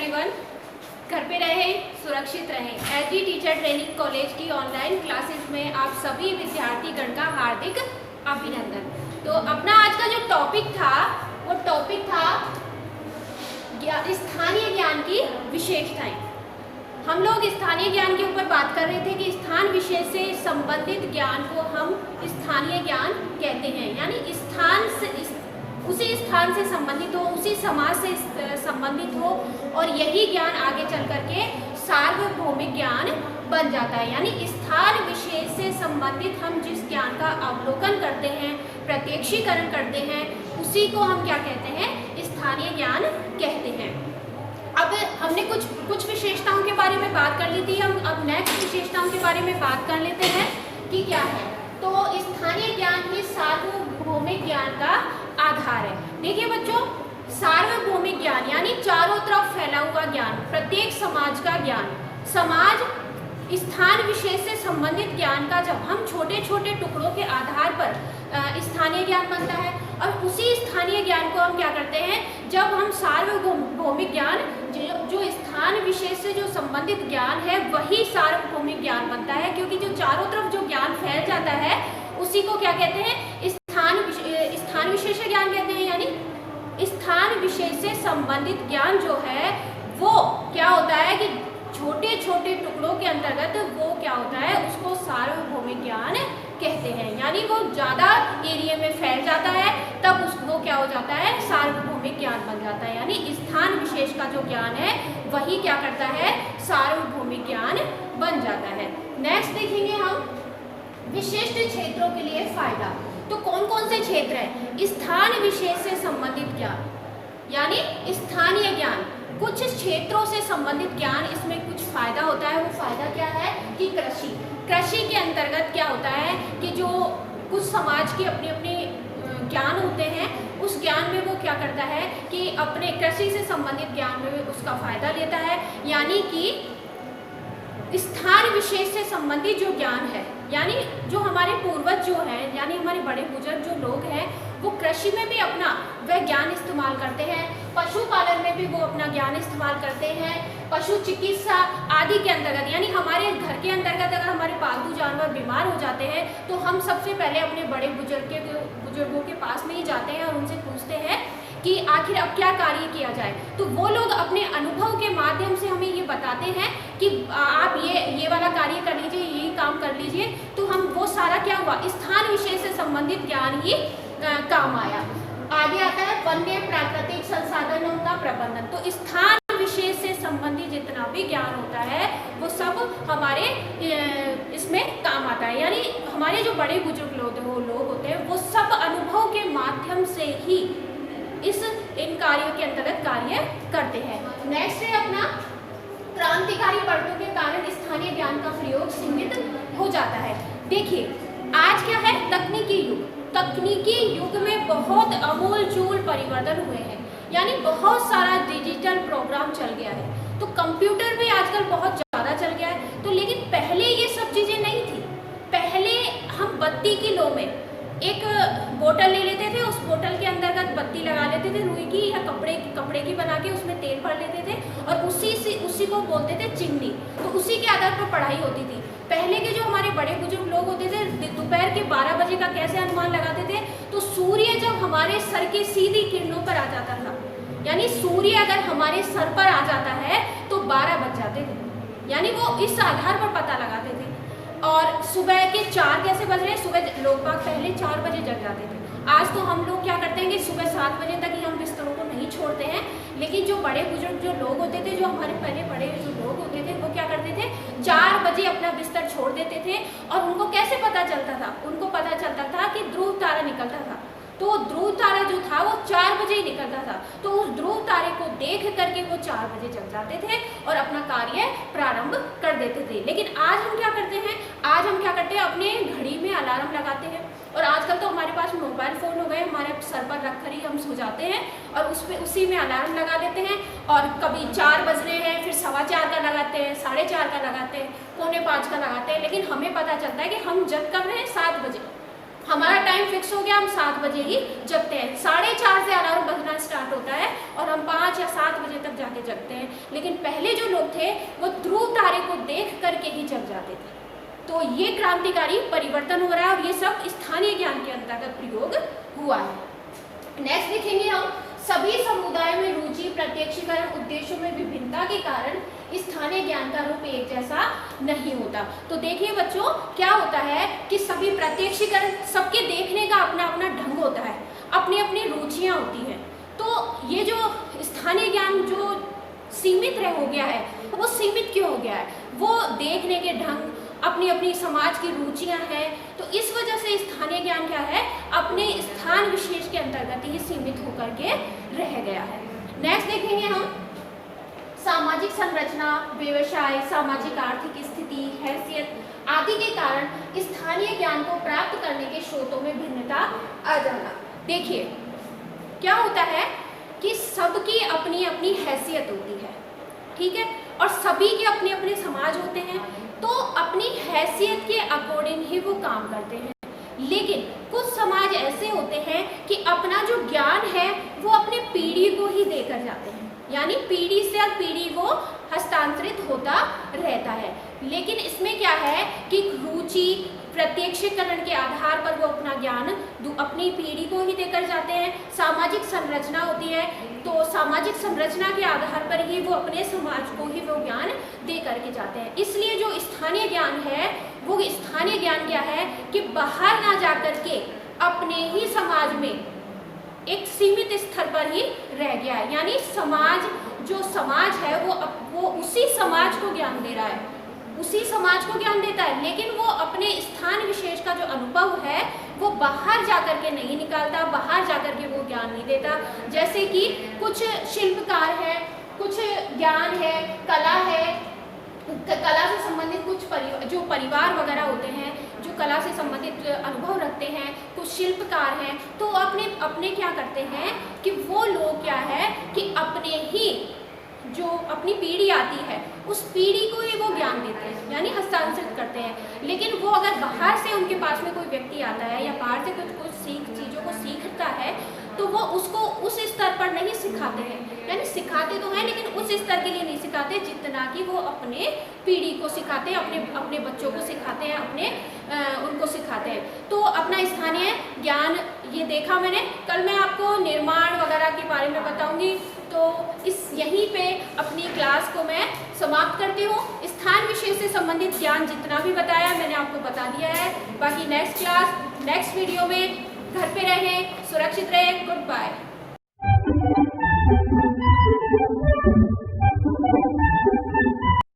Everyone, घर पे रहें, सुरक्षित रहें। एसडी टीचर ट्रेनिंग कॉलेज की ऑनलाइन क्लासेस में आप सभी विद्यार्थीगण का हार्दिक अभिनंदन। तो अपना आज का जो टॉपिक था वो टॉपिक था स्थानीय ज्ञान की विशेषताएं। हम लोग स्थानीय ज्ञान के ऊपर बात कर रहे थे कि स्थान विशेष से संबंधित ज्ञान को हम स्थानीय ज्ञान कहते हैं, यानी स्थान से उसी स्थान से संबंधित हो, उसी समाज से संबंधित हो, और यही ज्ञान आगे चल करके सार्वभौमिक ज्ञान बन जाता है। यानी स्थान विशेष से संबंधित हम जिस ज्ञान का अवलोकन करते हैं, प्रत्यक्षीकरण करते हैं, उसी को हम क्या कहते हैं? स्थानीय ज्ञान कहते हैं। अब हमने कुछ विशेषताओं के बारे में बात कर ली थी, हम अब नेक्स्ट विशेषताओं के बारे में बात कर लेते हैं कि क्या है। तो स्थानीय ज्ञान ही सार्वभौमिक ज्ञान का आधार है। देखिए बच्चों, सार्वभौमिक ज्ञान यानी चारों तरफ फैला हुआ ज्ञान, प्रत्येक समाज का ज्ञान, समाज स्थान विशेष से संबंधित ज्ञान का जब हम छोटे छोटे टुकड़ों के आधार पर स्थानीय ज्ञान बनता है, और उसी स्थानीय ज्ञान को हम क्या करते हैं, जब हम सार्वभौमिक ज्ञान जो स्थान विशेष से जो संबंधित ज्ञान है वही सार्वभौमिक ज्ञान बनता है, क्योंकि जो चारों तरफ जो ज्ञान फैल जाता है उसी को क्या कहते हैं? स्थान विशेष ज्ञान कहते हैं। यानी स्थान विशेष से संबंधित ज्ञान जो है वो क्या होता है कि छोटे छोटे टुकड़ों के अंतर्गत वो क्या होता है, उसको सार्वभौमिक ज्ञान कहते हैं। यानी वो ज़्यादा एरिया में फैल जाता है, तब उसको क्या हो जाता है? सार्वभौमिक ज्ञान बन जाता है। यानी स्थान विशेष का जो ज्ञान है वही क्या करता है? सार्वभौमिक ज्ञान बन जाता है। नेक्स्ट देखेंगे हम विशिष्ट क्षेत्रों के लिए फायदा। तो कौन कौन से क्षेत्र हैं? स्थान विशेष से संबंधित ज्ञान यानी स्थानीय ज्ञान, कुछ क्षेत्रों से संबंधित ज्ञान, इसमें कुछ फायदा होता है। वो फायदा क्या है कि कृषि के अंतर्गत क्या होता है कि जो कुछ समाज के अपने अपने ज्ञान होते हैं, उस ज्ञान में वो क्या करता है कि अपने कृषि से संबंधित ज्ञान में उसका फायदा लेता है। यानी कि स्थान विशेष से संबंधित जो ज्ञान है, यानी जो हमारे पूर्वज जो हैं, यानी हमारे बड़े बुजुर्ग जो लोग हैं, वो कृषि में भी अपना वह ज्ञान इस्तेमाल करते हैं, पशुपालन में भी वो अपना ज्ञान इस्तेमाल करते हैं, पशु चिकित्सा आदि के अंतर्गत। यानी हमारे घर के अंतर्गत अगर हमारे पालतू जानवर बीमार हो जाते हैं तो हम सबसे पहले अपने बड़े बुजुर्गों के पास में ही जाते हैं और उनसे पूछते हैं कि आखिर अब क्या कार्य किया जाए। तो वो लोग अपने अनुभव के माध्यम से हमें ये बताते हैं कि आप ये वाला कार्य कर लीजिए, ये काम कर लीजिए। तो हम वो सारा क्या हुआ? स्थान विशेष से संबंधित ज्ञान ही काम आया। आगे आता है वन्य प्राकृतिक संसाधनों का प्रबंधन। तो स्थान विशेष से संबंधित जितना भी ज्ञान होता है वो सब हमारे इसमें काम आता है। यानी हमारे जो बड़े बुजुर्ग लोग होते हैं वो सब अनुभव के माध्यम से ही इन कार्यों के अंतर्गत कार्य करते हैं। नेक्स्ट है अपना क्रांतिकारी पलटों के कारण स्थानीय ज्ञान का प्रयोग सीमित हो जाता है। देखिए आज क्या है? तकनीकी युग। तकनीकी युग में बहुत अमूलचूल परिवर्तन हुए हैं, यानी बहुत सारा डिजिटल प्रोग्राम चल गया है। तो कंप्यूटर भी आजकल बहुत ज़्यादा चल गया है। तो लेकिन पहले ये सब चीज़ें नहीं थी। पहले हम बत्ती की लो में एक बोतल ले लेते थे, उस बोतल के अंतर्गत बत्ती लगा लेते थे, रुई की या कपड़े की बना के उसमें तेल भर लेते थे और उसी को बोलते थे चिमनी। तो उसी के आधार पर पढ़ाई होती थी। पहले के जो हमारे बड़े बुजुर्ग लोग होते थे दोपहर के 12 बजे का कैसे अनुमान लगाते थे? तो सूर्य जब हमारे सर के सीधी किरणों पर आ जाता था, यानी सूर्य अगर हमारे सर पर आ जाता है तो 12 बज जाते थे, यानी वो इस आधार पर पता लगाते थे। और सुबह के 4 कैसे बज रहे हैं? सुबह लोग बाग पहले 4 बजे जग जाते थे। आज तो हम लोग क्या करते हैं कि सुबह 7 बजे तक ही हम बिस्तरों को नहीं छोड़ते हैं। लेकिन जो बड़े बुजुर्ग जो लोग होते थे, जो हमारे पहले बड़े जो लोग होते थे, वो क्या करते थे? 4 बजे अपना बिस्तर छोड़ देते थे। और उनको कैसे पता चलता था? उनको पता चलता था कि ध्रुव तारा निकलता था। तो ध्रुव तारा जो था वो 4 बजे ही निकलता था। तो उस ध्रुव तारे को देख करके वो 4 बजे जग जाते थे और अपना कार्य प्रारंभ कर देते थे। लेकिन आज हम क्या करते हैं? आज हम क्या करते हैं? अपने घड़ी में अलार्म लगाते हैं। और आजकल तो हमारे पास मोबाइल फ़ोन हो गए, हमारे सर पर रख कर ही हम सो जाते हैं और उसी में अलार्म लगा देते हैं। और कभी 4 बज रहे हैं, फिर 4:15 का लगाते हैं, 4:30 का लगाते हैं, 4:45 का लगाते हैं। लेकिन हमें पता चलता है कि हम जग कर रहे हैं 7 बजे। हमारा टाइम टाइम फिक्स हो गया, हम 7 बजे ही जगते हैं। 4:30 से अलार्म बजना स्टार्ट होता है और हम 5 या 7 बजे तक जाके जगते हैं। लेकिन पहले जो लोग थे वो ध्रुव तारे को देख करके ही जग जाते थे। तो ये क्रांतिकारी परिवर्तन हो रहा है और ये सब स्थानीय ज्ञान के अंतर्गत प्रयोग हुआ है। नेक्स्ट देखेंगे हम, सभी समुदायों में रुचि, प्रत्यक्षीकरण, उद्देश्यों में विभिन्नता के कारण स्थानीय ज्ञान का रूप एक जैसा नहीं होता। तो देखिए बच्चों, क्या होता है कि सभी प्रत्यक्षीकरण, सबके देखने का अपना अपना ढंग होता है, अपनी अपनी रुचियां होती हैं। तो ये जो स्थानीय ज्ञान जो सीमित हो गया है, वो सीमित क्यों हो गया है? वो देखने के ढंग, अपनी अपनी समाज की रुचियां हैं। तो इस वजह से स्थानीय ज्ञान क्या है, अपने स्थान विशेष के अंतर्गत ही सीमित होकर के रह गया है। नेक्स्ट देखेंगे हम, सामाजिक संरचना, व्यवसाय, सामाजिक आर्थिक स्थिति, हैसियत आदि के कारण स्थानीय ज्ञान को प्राप्त करने के स्रोतों में भिन्नता आ जाना। देखिए क्या होता है कि सबकी अपनी अपनी हैसियत होती है, ठीक है, और सभी के अपने अपने समाज होते हैं। तो अपनी हैसियत के अकॉर्डिंग ही वो काम करते हैं। लेकिन कुछ समाज ऐसे होते हैं कि अपना जो ज्ञान है वो अपने पीढ़ी को ही देकर जाते हैं, यानी पीढ़ी से पीढ़ी वो हस्तांतरित होता रहता है। लेकिन इसमें क्या है कि रुचि, प्रत्यक्षीकरण के आधार पर वो अपना ज्ञान अपनी पीढ़ी को ही देकर जाते हैं। सामाजिक संरचना होती है, तो सामाजिक संरचना के आधार पर ही वो अपने समाज को ही वो ज्ञान दे करके जाते हैं। इसलिए जो स्थानीय ज्ञान है, वो स्थानीय ज्ञान क्या है कि बाहर ना जाकर के अपने ही समाज में एक सीमित स्तर पर ही रह गया है। यानी समाज, जो समाज है वो उसी समाज को ज्ञान दे रहा है, उसी समाज को ज्ञान देता है, लेकिन वो अपने स्थान विशेष का जो अनुभव है वो बाहर जाकर के नहीं निकालता, बाहर जाकर के वो ज्ञान नहीं देता। जैसे कि कुछ शिल्पकार है, कुछ ज्ञान है, कला है, कला से संबंधित कुछ जो परिवार वगैरह होते हैं, जो कला से संबंधित अनुभव रखते हैं, कुछ शिल्पकार हैं, तो अपने क्या करते हैं कि वो लोग क्या है कि अपने ही जो अपनी पीढ़ी आती है उस पीढ़ी को ही वो ज्ञान देते हैं, यानी हस्तांतरित करते हैं। लेकिन वो अगर बाहर से उनके पास में कोई व्यक्ति आता है या बाहर से कुछ चीज़ों को सीखता है, तो वो उसको उस स्तर पर नहीं सिखाते हैं, यानी सिखाते तो हैं लेकिन उस स्तर के लिए नहीं सिखाते जितना कि वो अपने पीढ़ी को सिखाते हैं, अपने बच्चों को सिखाते हैं, उनको सिखाते हैं। तो अपना स्थानीय ज्ञान ये देखा मैंने। कल मैं आपको निर्माण वगैरह के बारे में बताऊंगी। तो यहीं पे अपनी क्लास को मैं समाप्त करती हूँ। स्थान विशेष से संबंधित ज्ञान जितना भी बताया मैंने आपको बता दिया है। बाकी नेक्स्ट क्लास, नेक्स्ट वीडियो में घर पे रहें, सुरक्षित रहें। Good bye.